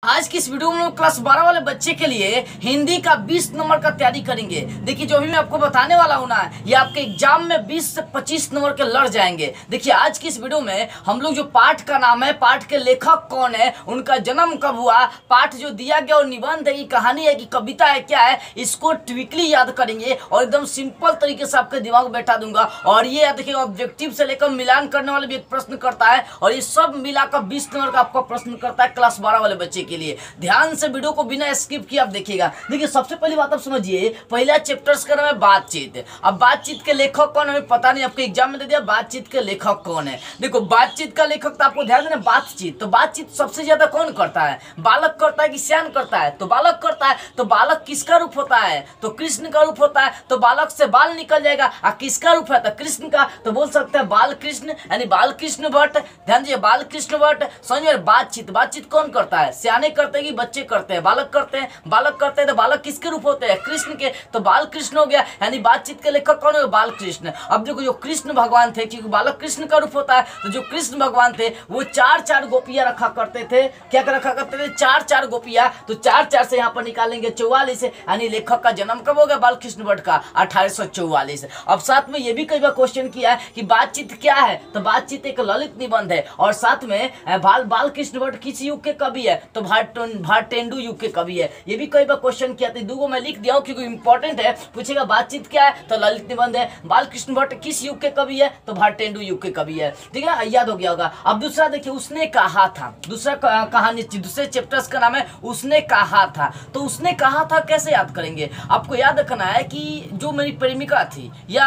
आज की इस वीडियो में हम लोग क्लास 12 वाले बच्चे के लिए हिंदी का 20 नंबर का तैयारी करेंगे। देखिए जो भी मैं आपको बताने वाला हूं ना, ये आपके एग्जाम में 20 से 25 नंबर के लड़ जाएंगे। देखिए आज की इस वीडियो में हम लोग जो पाठ का नाम है, पाठ के लेखक कौन है, उनका जन्म कब हुआ, पाठ जो दिया गया और निबंध है कि कहानी है कि कविता है क्या है, इसको ट्विकली याद करेंगे और एकदम सिंपल तरीके से आपके दिमाग में बैठा दूंगा। और ये याद देखिए ऑब्जेक्टिव से लेकर मिलान करने वाले भी एक प्रश्न करता है और ये सब मिलाकर 20 नंबर का आपका प्रश्न करता है क्लास 12 वाले बच्चे के लिए। ध्यान से वीडियो को बिना स्किप किए आप देखिएगा। देखिए सबसे पहली बात आप समझिए, पहला चैप्टर्स का नाम है बातचीत। अब बातचीत के लेखक कौन हमें पता नहीं, आपके एग्जाम में दे दिया बातचीत के लेखक कौन है। देखो बातचीत का लेखक तो आपको ध्यान देना, बातचीत तो बातचीत सबसे ज्यादा कौन करता है, बालक करता है कि श्यान करता है, तो बालक करता है। तो बालक किसका रूप होता है, तो कृष्ण का रूप होता है। तो बालक से बाल निकल जाएगा, किसका रूप है तो कृष्ण का, तो बोल सकते हैं बाल कृष्ण यानी बाल कृष्ण भट्ट। ध्यान दीजिए बाल कृष्ण भट्ट। समझ में, बातचीत बातचीत कौन करता है, श्याने करते हैं कि बच्चे करते हैं, बालक करते हैं, बालक करते हैं। तो बालक किसके रूप होते हैं, कृष्ण के, तो बाल कृष्ण हो गया। यानी बातचीत के लेखक कौन है, बाल कृष्ण। अब देखो जो कृष्ण भगवान थे, क्योंकि बालक कृष्ण का रूप होता है, तो जो कृष्ण भगवान थे वो चार चार गोपियां रखा करते थे। क्या रखा करते थे, चार चार गोपियां। तो चार चार से यहाँ पर निकालेंगे 44, यानी लेखक का जन्म कब होगा, बाल कृष्ण भट्ट का 1844। अब साथ में ये भी कई बार क्वेश्चन किया है कि बातचीत क्या है, तो बातचीत एक ललित निबंध है। और साथ में बाल कृष्ण भट्ट किस युग के कवि है, तो भारतेंदु युग के कवि है। ये भी कई बार क्वेश्चन किया था, दूगो मैं लिख दिया हूं क्योंकि इंपॉर्टेंट है। पूछेगा बातचीत क्या है, तो ललित निबंध है। बाल कृष्ण भट्ट किस युग के कवि है, तो भारतेंदु युग के कवि है। ठीक है, याद हो गया होगा। अब दूसरा देखिए, उसने कहा था, दूसरा कहानी दूसरे चैप्टर्स का नाम है उसने कहा था। तो उसने कहा था कैसे याद करेंगे, आपको याद रखना है कि जो मेरी प्रेमिका थी या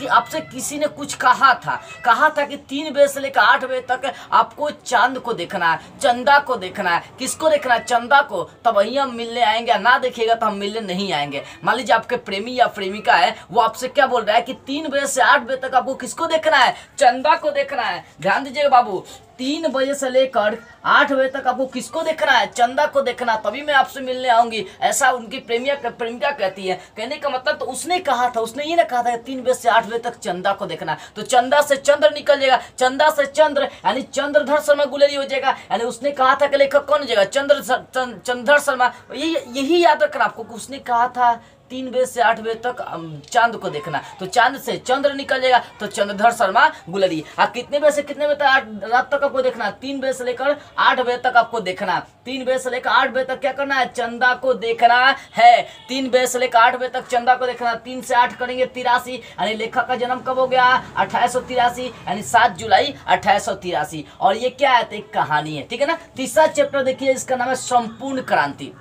आपसे किसी ने कुछ कहा था कि 3 बजे से लेकर 8 बजे तक आपको चांद को देखना है, चंदा को देखना है। किसको देखना है, चंदा को। तब वही हम मिलने आएंगे, ना देखिएगा तो हम मिलने नहीं आएंगे। मान लीजिए आपके प्रेमी या प्रेमिका है, वो आपसे क्या बोल रहा है कि 3 बजे से 8 बजे तक आपको किसको देखना है, चंदा को देखना है। ध्यान दीजिएगा बाबू, 3 बजे से लेकर 8 बजे तक आपको किसको देखना है, चंदा को देखना, तभी मैं आपसे मिलने आऊंगी। ऐसा उनकी प्रेमिका कहती है। कहने का मतलब तो उसने कहा था, उसने ये ना कहा था 3 बजे से 8 बजे तक चंदा को देखना। तो चंदा से चंद्र निकल जाएगा, चंदा से चंद्र यानी चंद्रधर शर्मा गुलेरी हो जाएगा। यानी उसने कहा था कि लेखक कौन हो जाएगा, चंद्रधर शर्मा। यही याद रखना आपको, उसने कहा था 3 बजे से 8 बजे तक चांद को देखना। तो चांद से चंद्र निकल जाएगा, तो चंद्रधर शर्मा गुलेरी। आप कितने बजे से कितने बजे तक रात तक आपको देखना, 3 बजे से लेकर 8 बजे तक आपको देखना। 3 बजे से लेकर 8 बजे तक क्या करना है, चंदा को देखना है। 3 बजे से लेकर 8 बजे तक चंदा को देखना। 3 से 8 करेंगे 83, यानी लेखक का जन्म कब हो गया, 1883, यानी 7 जुलाई 1883। और ये क्या है, तो एक कहानी है। ठीक है ना। तीसरा चैप्टर देखिए, इसका नाम है संपूर्ण क्रांति।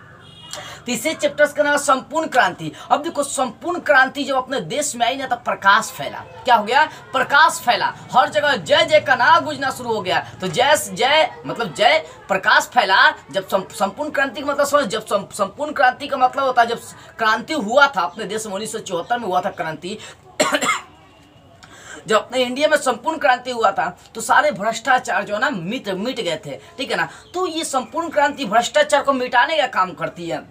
तीसरे चैप्टर्स का नाम है संपूर्ण क्रांति। अब देखो संपूर्ण क्रांति जब अपने देश में आई ना, तब प्रकाश फैला। क्या हो गया, प्रकाश फैला। हर जगह जय जय का नारा गूंजना शुरू हो गया। तो जय मतलब जय, प्रकाश फैला। जब संपूर्ण क्रांति का मतलब समझ, जब संपूर्ण क्रांति का मतलब होता है जब क्रांति हुआ था अपने देश में, 1974 में हुआ था क्रांति। जब अपने इंडिया में संपूर्ण क्रांति हुआ था तो सारे भ्रष्टाचार जो है ना मिट गए थे। ठीक है ना। तो ये संपूर्ण क्रांति भ्रष्टाचार को मिटाने का काम करती है।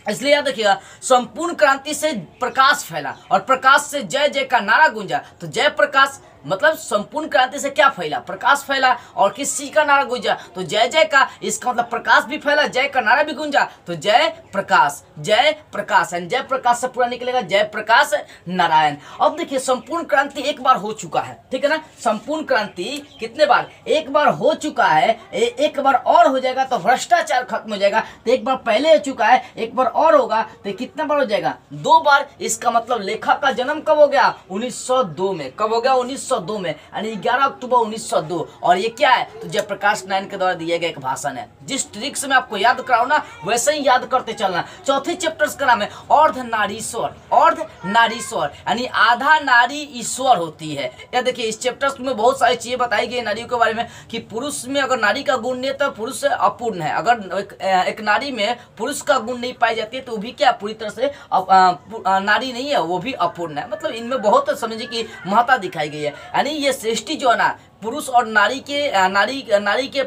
इसलिए याद रखिएगा, संपूर्ण क्रांति से प्रकाश फैला और प्रकाश से जय जय का नारा गूंजा। तो जय प्रकाश मतलब संपूर्ण क्रांति से क्या फैला, प्रकाश फैला। और किस चीज का नारा गूंजा, तो जय जय का। इसका मतलब प्रकाश भी फैला, जय का नारा भी गूंजा। तो जय प्रकाश एंड जय प्रकाश से पूरा निकलेगा जय प्रकाश नारायण। अब देखिए संपूर्ण क्रांति एक बार हो चुका है। ठीक है ना। संपूर्ण क्रांति कितने बार, एक बार हो चुका है, एक बार और हो जाएगा तो भ्रष्टाचार खत्म हो जाएगा। तो एक बार पहले हो चुका है, एक बार और होगा, तो कितना बार हो जाएगा, 2 बार। इसका मतलब लेखक का जन्म कब हो गया, 1902 में। कब हो गया, 1902 में, यानी 11 अक्टूबर 1902। और ये क्या है, तो जयप्रकाश नारायण के द्वारा दिया गया एक भाषण है। जिस ट्रिक से मैं आपको याद कराऊं ना, वैसे ही याद करते चलना। चौथे चैप्टर्स का नाम है अर्धनारीश्वर। अर्धनारीश्वर यानी आधा नारी ईश्वर होती है। या देखिए इस चैप्टर्स में बहुत सारी चीजें बताई गई नारियों के बारे में, कि पुरुष में अगर नारी का गुण नहीं है तो पुरुष अपूर्ण है। अगर एक नारी में पुरुष का गुण नहीं पाई जाती है तो वो भी क्या, पूरी तरह से नारी नहीं है, वो भी अपूर्ण है। मतलब इनमें बहुत समझिए कि महत्ता दिखाई गई है। यानी ये सृष्टि जो है ना, पुरुष और नारी के नारी के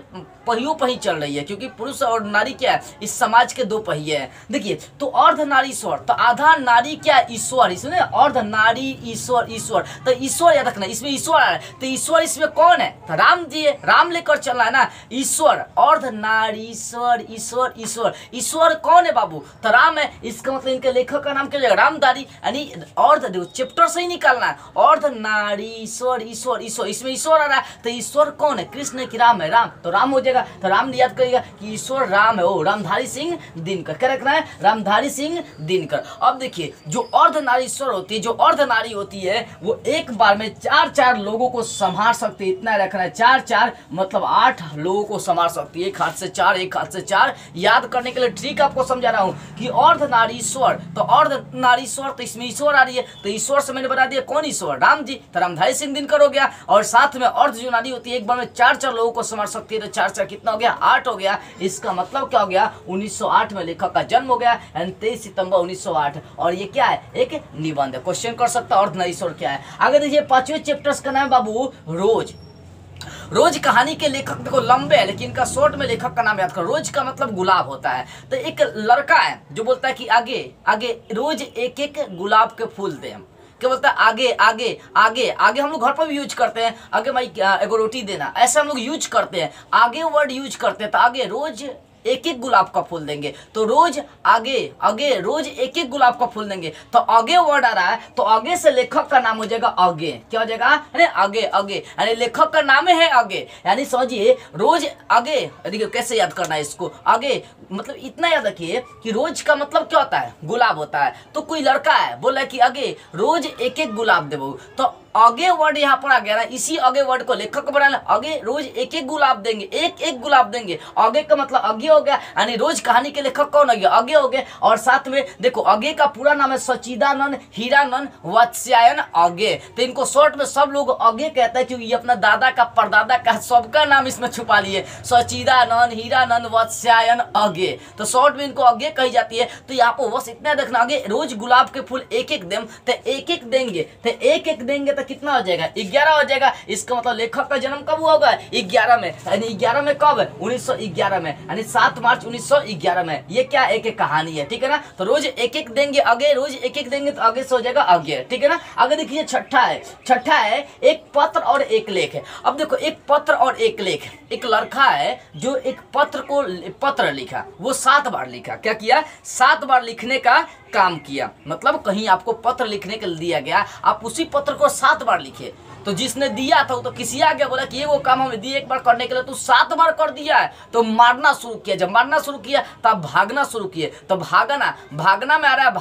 पहियों पर ही चल रही है, क्योंकि पुरुष और नारी क्या है, इस समाज के दो पहिए हैं। देखिए तो अर्ध नारीश्वर, तो आधा नारी क्या ईश्वर, इसमें अर्ध नारी ईश्वर, ईश्वर तो ईश्वर याद रखना, इसमें ईश्वर आ रहा है, तो ईश्वर इसमें कौन है, तो राम जी है, राम लेकर चलना है ना, ईश्वर अर्ध नारीश्वर, ईश्वर ईश्वर, ईश्वर कौन है बाबू, तो राम है, इसका मतलब इनके लेखक का नाम क्या हो जाएगा, रामधारी, यानी अर्ध चैप्टर से ही निकालना है, अर्ध नारीश्वर ईश्वर, ईश्वर इसमें ईश्वर आ रहा है, तो ईश्वर कौन है, कृष्ण है कि राम है, राम तो राम हो जाएगा, तो राम याद करिएगा कि ईश्वर राम है, ओ रामधारी सिंह दिनकर, क्या रखना है, रामधारी सिंह दिनकर। अब देखिए जो अर्ध नारीश्वर होती है, जो अर्ध नारी होती है, वो एक बार में 4 लोगों को संभाल सकती है, इतना रखना है, 4 मतलब 8 लोगों को संभाल सकती है, एक हाथ से 4 एक हाथ से 4। याद करने के लिए ट्रिक आपको समझा रहा हूं कि अर्ध नारीश्वर, तो अर्ध नारीश्वर तो इसमें ईश्वर आ रही है, तो ईश्वर से मैंने बता दिया कौन ईश्वर, राम जी, तो रामधारी सिंह दिनकर हो गया। और साथ में अर्ध जो नारी होती है एक बार में 4 लोगों को संभाल सकती है, तो 4 कितना हो गया, 8 हो गया। इसका मतलब क्या हो गया, 1908 में लेखक का जन्म हो गया, 23 सितंबर 1908। और ये क्या है, एक निबंध है, क्वेश्चन कर सकता है अर्ध नारीश्वर क्या है। आगे देखिए 5वें चैप्टर का नाम है बाबू रोज। रोज कहानी के लेखक देखो लंबे है, लेकिन इनका शॉर्ट में लेखक का नाम याद करो। रोज का मतलब गुलाब होता है, तो एक लड़का है जो बोलता है कि आगे आगे रोज एक एक गुलाब के फूल दे, हम क्या बोलता है, आगे आगे आगे आगे हम लोग घर पर भी यूज करते हैं, आगे भाई एगो रोटी देना, ऐसे हम लोग यूज करते हैं, आगे वर्ड यूज करते हैं, तो आगे रोज एक एक गुलाब का फूल देंगे, तो रोज आगे आगे रोज एक एक गुलाब का फूल देंगे, तो आगे वर्ड आ रहा है, तो आगे से लेखक का नाम हो जाएगा आगे, क्या हो जाएगा, अरे आगे आगे, यानी लेखक का नाम है आगे, यानी समझिए रोज आगे। देखिए कैसे याद करना है इसको, आगे मतलब इतना याद रखिए कि रोज का मतलब क्या होता है, गुलाब होता है। तो कोई लड़का है बोला कि आगे रोज एक एक गुलाब देबो, तो आगे वर्ड यहाँ पर आ गया ना, इसी आगे वर्ड को लेखक बनाना, आगे रोज एक एक गुलाब देंगे, एक एक गुलाब देंगे, आगे का मतलब आगे हो गया, यानी रोज कहानी के लेखक कौन हो गया, आगे हो गए। और साथ में देखो आगे का पूरा नाम है सचिदानंद हीरानंद वात्स्यायन आगे, तो इनको शॉर्ट में सब लोग आगे कहता है, क्योंकि ये अपना दादा का परदादा का सबका नाम इसमें छुपा लिए, सचिदानंद हीरानंद वात्स्यायन आगे, तो शॉर्ट में इनको आगे कही जाती है। तो यहाँ पर बस इतना देखना, आगे रोज गुलाब के फूल एक एक दें, तो एक एक देंगे, तो एक एक देंगे तो कितना हो जाएगा, 11 हो जाएगा। इसका मतलब लेखक का जन्म कब हुआ होगा, 11 में, यानी 11 में कब, 1911 में, यानी 7 मार्च 1911 में। ये क्या एक एक कहानी है, ठीक है ना। तो रोज एक एक देंगे आगे, रोज एक एक देंगे तो आगे से हो जाएगा आगे, ठीक है ना। आगे देखिए छठा है एक पत्र और एक लेख है। अब देखो एक पत्र और एक लेख, एक लड़का है जो एक पत्र लिखा, वो 7 बार लिखा, क्या किया, 7 बार लिखने का काम किया। मतलब कहीं आपको पत्र लिखने के लिए दिया गया, आप उसी पत्र को 7 बार लिखे, तो जिसने दिया था वो तो किसी आ गया, बोला कि ये वो काम हमें दिए एक बार करने के लिए, तू 7 बार कर दिया है, तो मारना शुरू किया। जब मारना शुरू किया तब भागना शुरू किए, तो भागना में आ रहा है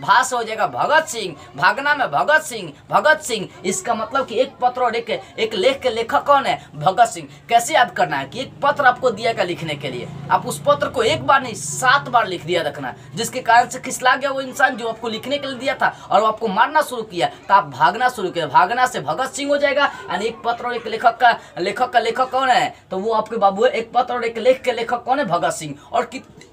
भा से हो जाएगा भगत सिंह, भागना में भगत सिंह। इसका मतलब कि एक पत्र और एक लेख के लेखक कौन है, भगत सिंह। कैसे याद करना है कि एक पत्र आपको दिया गया लिखने के लिए, आप उस पत्र को एक बार नहीं 7 बार लिख दिया रखना, जिसके कारण से खिसला गया वो इंसान जो आपको लिखने के लिए दिया था, और वो आपको मारना शुरू किया, तो आप भागना शुरू किया, भागना भगत सिंह हो जाएगा। यानी एक पत्र और एक लेखक का लेखक कौन है, तो वो आपके बाबू है। एक पत्र और एक लेख के लेखक कौन है, भगत सिंह। और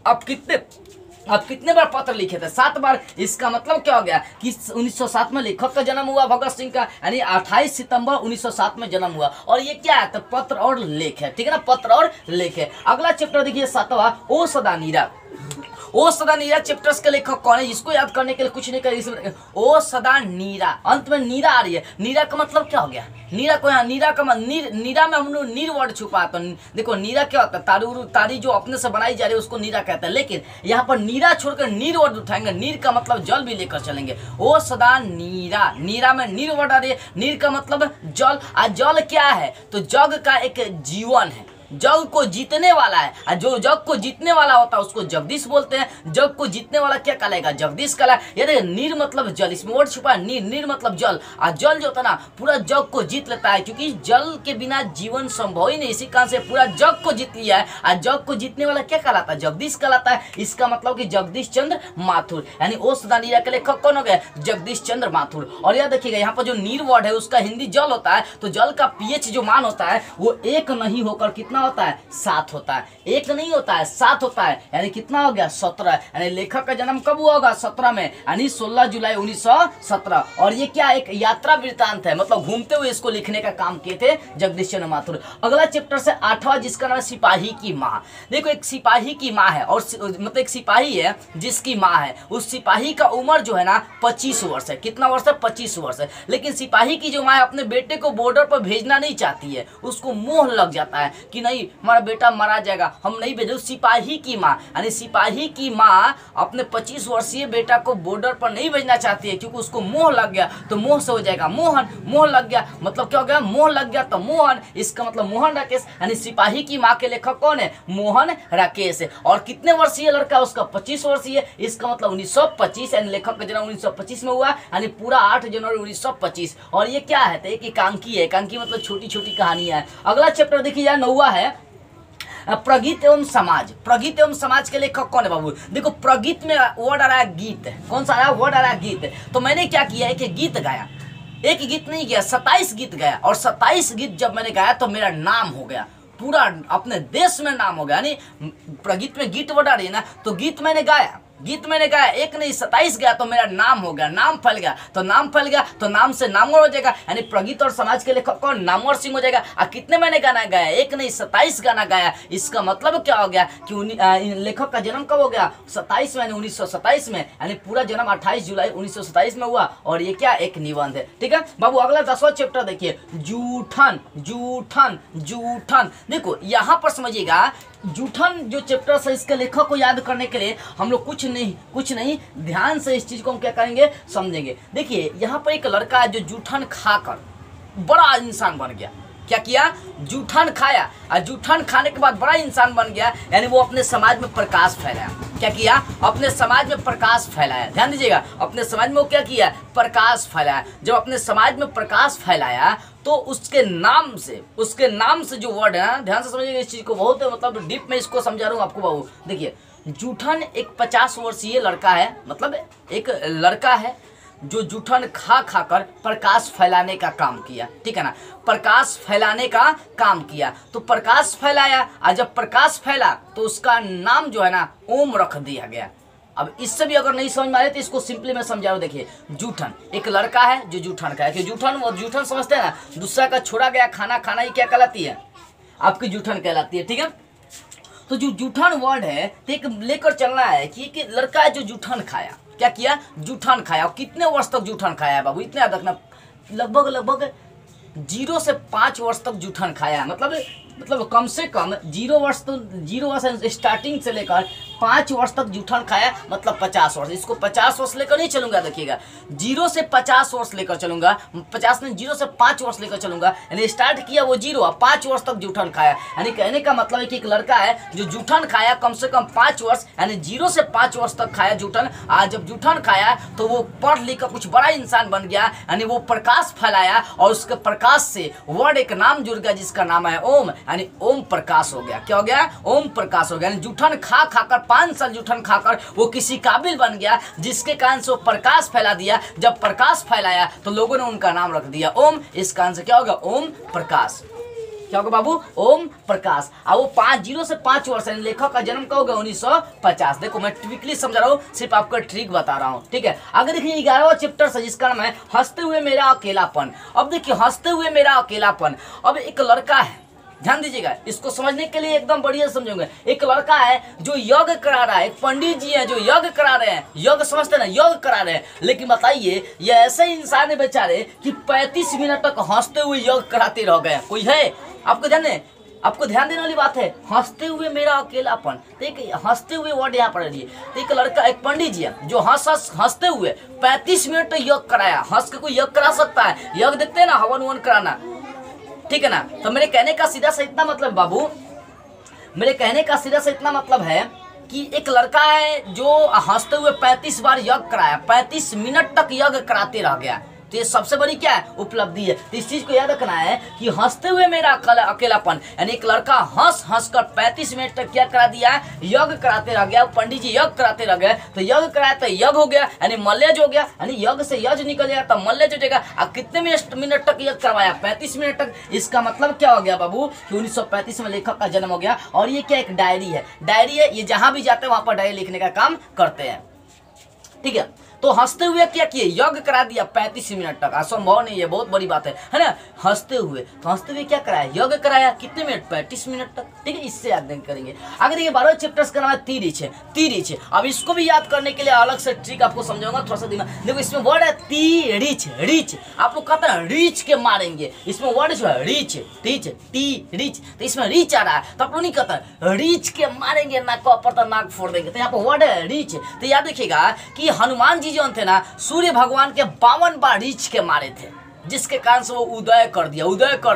आप कितने बार पत्र लिखे थे, 7 बार। इसका मतलब क्या हो गया कि 1907 में लेखक का जन्म हुआ भगत सिंह का, यानी 28 सितंबर 1907 में जन्म हुआ। और ये क्या है, तो पत्र और लेख है, ठीक है ना, पत्र और लेख है। अगला चैप्टर देखिए 7वां, ओ सदा नीरा चैप्टर्स के लेखक कौन है, इसको याद करने के लिए कुछ नहीं करें, ओ सदा नीरा, अंत में नीरा आ रही है। नीरा का मतलब क्या हो गया, नीरा को यहाँ नीरा में हम लोग नीर वर्ड छुपा, तो देखो नीरा क्या होता है, तारी जो अपने से बनाई जा रही है उसको नीरा कहता है, लेकिन यहाँ पर नीरा छोड़कर नीर वर्ड उठाएंगे, नीर का मतलब जल भी लेकर चलेंगे। ओ सदा नीरा में नीर वर्ड आ रही है, नीर का मतलब जल। जल क्या है, तो जग का एक जीवन है, जग को जीतने वाला है, और जो जग को जीतने वाला होता है उसको जगदीश बोलते हैं। जग को जीतने वाला क्या कहलाएगा, जगदीश कहलाए। ये देखिए नीर मतलब जल, इसमें वर्ड छुपा है, नीर मतलब जल। और जल जो होता है ना पूरा जग को जीत लेता है, क्योंकि जल के बिना जीवन संभव ही नहीं, इसी कारण से पूरा जग को जीत लिया है। और जग को जीतने वाला क्या कहलाता है, जगदीश कहलाता है। इसका मतलब कि जगदीश चंद्र माथुर, यानी ओ सदा नीरा के लेखक कौन हो गए, जगदीश चंद्र माथुर। और यह देखिएगा यहाँ पर जो नीर वर्ड है उसका हिंदी जल होता है, तो जल का पीएच जो मान होता है वो 1 नहीं होकर कितना होता है 7 होता है, 1 नहीं होता है 7 होता है, यानी कितना हो गया 17। यानी लेखक का जन्म कब हुआ होगा 17 में, यानी 16 जुलाई 1917। और ये क्या एक यात्रा वृत्तांत है, मतलब घूमते हुए इसको लिखने का काम किए थे जगदीश चंद्र माथुर। अगला चैप्टर से 8वां जिसका नाम है सिपाही की माँ। देखो एक सिपाही की माँ है, और मतलब एक सिपाही है जिसकी माँ है, उस सिपाही का उम्र जो है ना 25 वर्ष है। कितना वर्ष है 25 वर्ष है। लेकिन सिपाही की जो माँ है अपने बेटे को बॉर्डर पर भेजना नहीं चाहती है, उसको मोह लग जाता है कि नहीं हमारा बेटा मारा जाएगा, हम नहीं भेजो। सिपाही की माँ यानी सिपाही की माँ अपने 25 वर्षीय बेटा को बॉर्डर पर नहीं भेजना चाहती है, क्योंकि उसको मोह लग गया। तो मोह से हो जाएगा मोहन, मोह लग गया मतलब क्या हो गया मोह लग गया तो मोहन, इसका मतलब मोहन राकेश। यानी सिपाही की माँ के लेखक कौन है मोहन राकेश है। और कितने वर्षीय लड़का उसका 25 वर्षीय, इसका मतलब 1925, यानी लेखक का जन्म 1925 में हुआ, यानी पूरा 8 जनवरी 1925। और ये क्या है तो एक एकांकी है, एकांकी मतलब छोटी छोटी कहानियां है। अगला चैप्टर देखिए जाए 9वां है प्रगीत एवं समाज। प्रगीत एवं समाज के लेखक कौन है बाबू? देखो प्रगीत में वर्ड आ रहा है गीत, कौन सा आ रहा है वर्ड आ रहा है गीत। तो मैंने क्या किया एक गीत गाया, एक गीत नहीं गया 27 गीत गाया, और 27 गीत जब मैंने गाया तो मेरा नाम हो गया, पूरा अपने देश में नाम हो गया। यानी प्रगीत में गीत वर्ड आ रही है ना, तो गीत मैंने गाया, गीत मैंने गाया, एक नहीं 27 गया तो मेरा नाम हो गया, नाम फैल गया। तो नाम फैल गया तो नाम से नामवर हो जाएगा, यानी प्रगीत और समाज के लेखक कौन नामवर सिंह हो जाएगा। और कितने मैंने गाना गाया एक नहीं 27 गाना गाया। इसका मतलब क्या हो गया कि लेखक का जन्म कब हो गया 27 में, 1927 में, यानी पूरा जन्म 28 जुलाई 1927 में हुआ। और ये क्या एक निबंध है। ठीक है बाबू अगला 10वां चैप्टर देखिए जूठन जूठन जूठन। देखो यहाँ पर समझिएगा जूठन जो चैप्टर है इसके लेखक को याद करने के लिए हम लोग कुछ नहीं ध्यान से इस चीज को हम क्या करेंगे समझेंगे। देखिए यहाँ पर एक लड़का है जो जूठन खाकर बड़ा इंसान बन गया। क्या किया जूठन खाया, और जूठन खाने के बाद बड़ा इंसान बन गया, यानी वो अपने समाज में प्रकाश फैलाया। क्या किया अपने समाज में प्रकाश फैलाया। ध्यान दीजिएगा अपने समाज में वो क्या किया प्रकाश फैलाया। जब अपने समाज में प्रकाश फैलाया तो उसके नाम से जो वर्ड है ना, ध्यान से समझिएगा इस चीज को, बहुत मतलब डीप में इसको समझा रहा हूँ आपको बाबू। देखिए जूठन एक 50 वर्षीय लड़का है, मतलब एक लड़का है जो जूठन खाकर प्रकाश फैलाने का काम किया। ठीक है ना, प्रकाश फैलाने का काम किया। तो प्रकाश फैलाया, और जब प्रकाश फैला तो उसका नाम जो है ना ओम रख दिया गया। अब इससे भी अगर नहीं समझ में आ रही तो इसको सिंपली मैं समझा रहा हूँ। देखिए जूठन एक लड़का है जो जूठन खाया, कि जूठन समझते हैं ना, दूसरा का छोड़ा गया खाना ही क्या कहलाती है आपकी जूठन कहलाती है। ठीक है, तो जो जूठन वर्ड है तो एक लेकर चलना है कि एक लड़का है जो जूठन खाया। क्या किया जूठन खाया। और कितने वर्ष तक जूठन खाया है बाबू इतने याद रखना, लगभग 0 से 5 वर्ष तक जूठन खाया है। मतलब कम से कम 0 वर्ष स्टार्टिंग से लेकर 5 वर्ष तक जूठन खाया, मतलब 50 वर्ष। इसको 50 वर्ष लेकर नहीं चलूंगा, देखिएगा 0 से 50 वर्ष लेकर चलूंगा, 50 नहीं 0 से 5 वर्ष लेकर चलूंगा। यानी स्टार्ट किया वो 0 और 5 वर्ष तक जूठन खाया। यानी कहने का मतलब है कि एक लड़का है जो जूठन खाया कम से कम 5 वर्ष, यानी 0 से 5 वर्ष तक खाया जूठन। आज जब जूठन खाया तो वो पढ़ लिख कर कुछ बड़ा इंसान बन गया, यानी वो प्रकाश फैलाया, और उसके प्रकाश से वर्ड एक नाम जुड़ गया जिसका नाम है ओम, यानी ओम प्रकाश हो गया। क्या हो गया ओम प्रकाश हो गया। यानी जूठन खाकर 5 साल जूठन खाकर वो किसी काबिल बन गया, जिसके कारण से वो प्रकाश फैला दिया। जब प्रकाश फैलाया तो लोगों ने उनका नाम रख दिया ओम। इस कारण से क्या होगा ओम प्रकाश। क्या होगा बाबू ओम प्रकाश। और वो 0 से 5 वर्ष, लेखक का जन्म कब होगा 1950। देखो मैं ट्रिकली समझा रहा हूँ, सिर्फ आपको ट्रिक बता रहा हूँ। ठीक है, आगे देखिए 11वां चैप्टर से जिसका नाम है हंसते हुए मेरा अकेलापन। अब देखिए हंसते हुए मेरा अकेलापन। अब एक लड़का है, ध्यान दीजिएगा इसको समझने के लिए एकदम बढ़िया समझोगे। एक लड़का है जो यज्ञ करा रहा है, एक पंडित जी है जो यज्ञ करा रहे हैं, यज्ञ समझते ना यज्ञ करा रहे हैं। लेकिन बताइए ये ऐसे इंसान है बेचारे कि 35 मिनट तक हंसते हुए यज्ञ कराते रह गए। कोई है आपको ध्यान देने वाली बात है, हंसते हुए मेरा अकेलापन। देखिए हंसते हुए वर्ड यहाँ पर लिए, तो एक लड़का एक पंडित जी है जो हंसते हुए 35 मिनट तक यज्ञ कराया। हंस के कोई यज्ञ करा सकता है? यज्ञ देखते हैं ना हवन ववन कराना, ठीक है ना। तो मेरे कहने का सीधा सा इतना मतलब बाबू, मेरे कहने का सीधा सा इतना मतलब है कि एक लड़का है जो हंसते हुए 35 बार यज्ञ कराया, 35 मिनट तक यज्ञ कराते रह गया। तो ये सबसे बड़ी क्या है, उपलब्धि है। तो इस चीज को याद रखना है कि हंसते हुए मेरा अकेलापन, यानी एक लड़का हंस हंस कर 35 मिनट तक क्या करा दिया है, यज्ञ कराते रह गया। पंडित जी यज्ञ कराते रह गए, तो यज्ञ कराया तो यज्ञ हो गया, यानी मल्यज हो गया, यानी यज्ञ से यज्ञ निकल जाएगा तो मल्यज हो जाएगा। अब कितने मिनट तक यज्ञ करवाया, 35 मिनट तक। इसका मतलब क्या हो गया बाबू कि 1935 में लेखक का जन्म हो गया। और ये क्या, एक डायरी है, डायरी है, ये जहां भी जाते हैं वहां पर डायरी लिखने का काम करते हैं, ठीक है। तो हंसते हुए क्या किए, यज्ञ करा दिया 35 मिनट तक, असंभव नहीं है, बहुत बड़ी बात है ना। हंसते हुए, तो हंसते हुए क्या कराया, यज्ञ कराया, कितने मिनट, 35 मिनट तक, ठीक है। इससे याद नहीं करेंगे। आगे देखिए 12 चैप्टर्स का नाम है तीरिच है, तीरिच है। अब इसको भी याद करने के लिए अलग से ट्रिक आपको समझाऊंगा, थोड़ा सा दिमाग देखो। इसमें वर्ड है तीरिच, रिच, आप लोग कहते हैं रीच के मारेंगे, इसमें वर्ड जो है रीच, टीच, टी रिच, तो इसमें रीच आ रहा है, तो आप लोग नहीं कहते रीच के मारेंगे, नाक पर तो नाक फोड़ देंगे, तो यहाँ पर वर्ड है रीच। तो याद रखिएगा कि हनुमान जी जो थे ना, सूर्य भगवान के 52 बार रीछ के मारे थे, जिसके कारण से वो उदय कर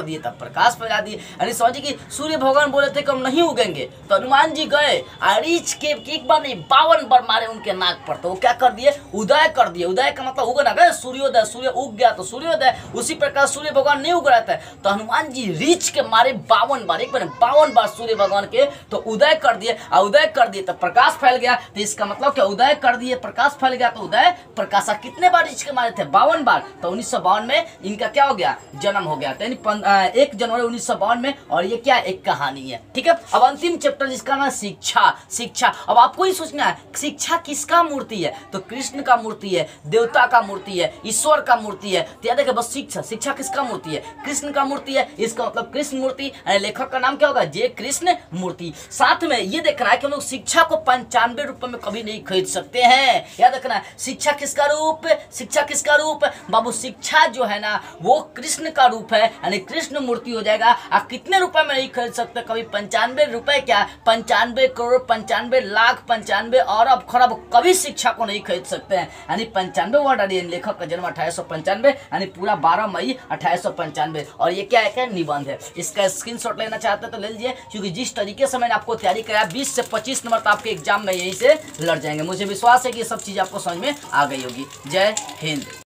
दिए, तब प्रकाश फैला दिए। यानी समझिए कि सूर्य भगवान बोले थे कि हम नहीं उगेंगे, तो हनुमान जी गए और रीछ के एक बार नहीं 52 बार मारे उनके नाक पर, तो वो क्या कर दिए, उदय कर दिए। उदय का मतलब उगना गए, सूर्योदय, सूर्य उग गया तो सूर्योदय। उसी प्रकार सूर्य भगवान नहीं उग रहा था, तो हनुमान जी रीछ के मारे 52 बार, एक बार 52 बार सूर्य भगवान के, तो उदय कर दिए। और उदय कर दिए तो प्रकाश फैल गया। तो इसका मतलब क्या, उदय कर दिए, प्रकाश फैल गया, तो उदय प्रकाश। कितने बार रीछ के मारे थे, 52 बार। तो 1952 में इनका क्या हो गया, जन्म हो गया, 1 जनवरी 1952 में। और ये क्या, एक कहानी है, ठीक है। अब अंतिम चैप्टर जिसका नाम शिक्षा। शिक्षा, अब आपको ही सोचना है शिक्षा किसका मूर्ति है, तो कृष्ण का मूर्ति है, देवता का मूर्ति है, ईश्वर का मूर्ति है। तो याद है बस शिक्षा, शिक्षा किसका मूर्ति है, कृष्ण का मूर्ति है। इसका मतलब कृष्ण मूर्ति, लेखक का नाम क्या होगा, जे कृष्ण मूर्ति। साथ में ये देखना है कि हम लोग शिक्षा को 95 रुपए में कभी नहीं खरीद सकते हैं। याद रखना है, शिक्षा किसका रूप, शिक्षा किसका रूप बाबू, शिक्षा जो है ना वो कृष्ण का रूप है, यानी कृष्ण मूर्ति हो जाएगा। आप कितने रुपए में नहीं खरीद सकते कभी, 95 रुपए क्या, 95 करोड़, 95 लाख, 95 अरब खरब कभी शिक्षा को नहीं खरीद सकते हैं। यानी 95 वर्ड, लेखक का जन्म 1895, यानी पूरा 12 मई 1895। और ये क्या है, निबंध है। इसका स्क्रीनशॉट लेना चाहते हैं तो ले लीजिए, क्योंकि जिस तरीके से मैंने आपको तैयारी कराया 20 से 25 नंबर तो आपके एग्जाम में यहीं से लड़ जाएंगे। मुझे विश्वास है कि ये सब चीज आपको समझ में आ गई होगी। जय हिंद।